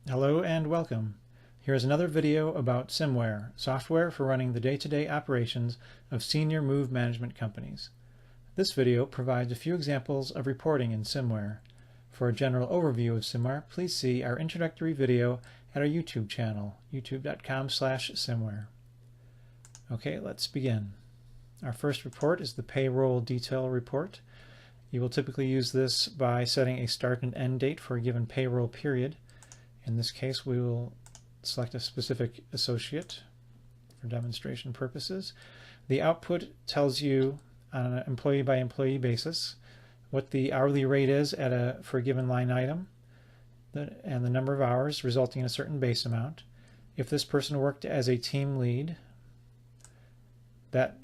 Hello and welcome. Here is another video about SMMware, software for running the day-to-day operations of senior move management companies. This video provides a few examples of reporting in SMMware. For a general overview of SMMware, please see our introductory video at our YouTube channel, youtube.com/SMMware. Okay, let's begin. Our first report is the Payroll Detail Report. You will typically use this by setting a start and end date for a given payroll period. In this case, we will select a specific associate for demonstration purposes. The output tells you on an employee-by-employee basis what the hourly rate is for a given line item and the number of hours resulting in a certain base amount. If this person worked as a team lead, that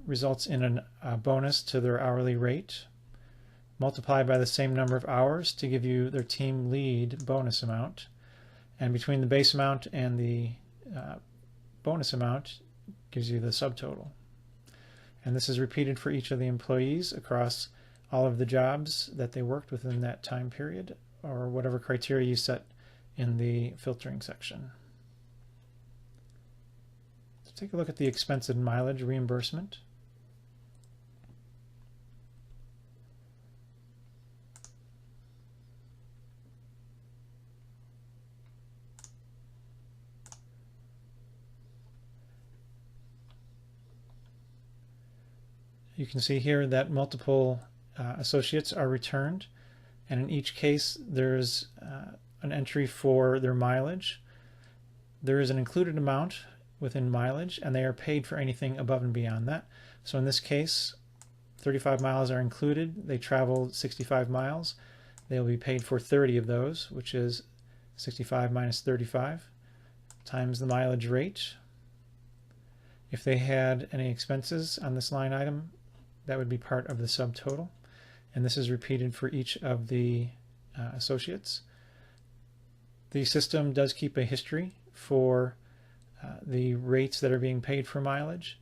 results in a bonus to their hourly rate, multiplied by the same number of hours to give you their team lead bonus amount. And between the base amount and the bonus amount gives you the subtotal. And this is repeated for each of the employees across all of the jobs that they worked within that time period, or whatever criteria you set in the filtering section. So take a look at the expense and mileage reimbursement. You can see here that multiple associates are returned, and in each case there's an entry for their mileage. There is an included amount within mileage, and they are paid for anything above and beyond that. So in this case, 35 miles are included. They traveled 65 miles. They will be paid for 30 of those, which is 65 minus 35 times the mileage rate. If they had any expenses on this line item, that would be part of the subtotal, and this is repeated for each of the associates. The system does keep a history for the rates that are being paid for mileage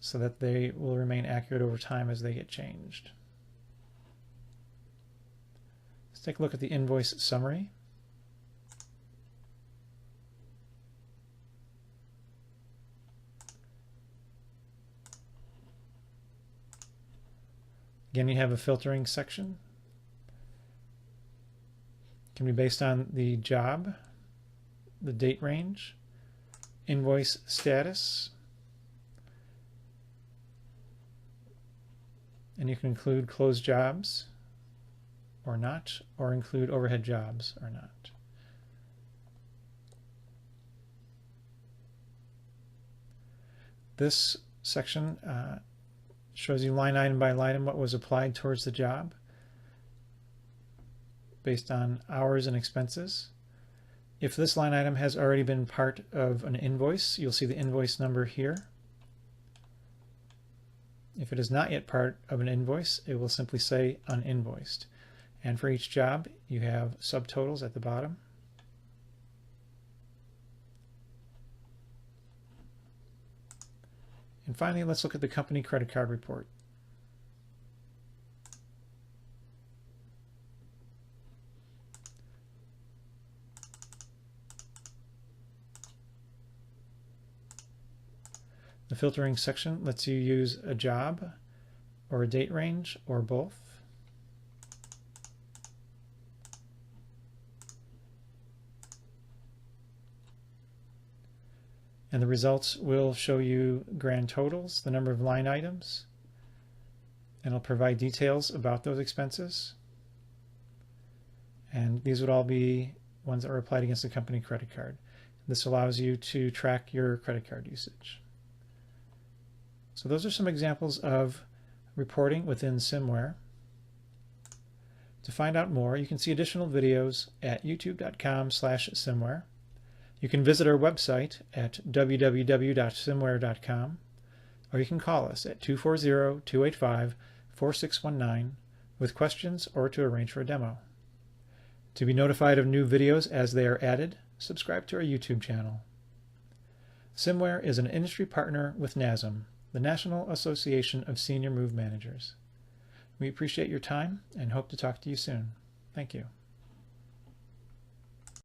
so that they will remain accurate over time as they get changed. Let's take a look at the invoice summary. Again, you have a filtering section. It can be based on the job, the date range, invoice status, and you can include closed jobs or not, or include overhead jobs or not. This section shows you line item by line item what was applied towards the job based on hours and expenses. If this line item has already been part of an invoice, you'll see the invoice number here. If it is not yet part of an invoice, it will simply say uninvoiced. And for each job, you have subtotals at the bottom. And finally, let's look at the company credit card report. The filtering section lets you use a job or a date range or both. And the results will show you grand totals, the number of line items, and it'll provide details about those expenses. And these would all be ones that are applied against the company credit card. This allows you to track your credit card usage. So those are some examples of reporting within SMMware. To find out more, you can see additional videos at youtube.com/SMMware. You can visit our website at www.smware.com, or you can call us at 240-285-4619 with questions or to arrange for a demo. To be notified of new videos as they are added, subscribe to our YouTube channel. SMMware is an industry partner with NASM, the National Association of Senior Move Managers. We appreciate your time and hope to talk to you soon. Thank you.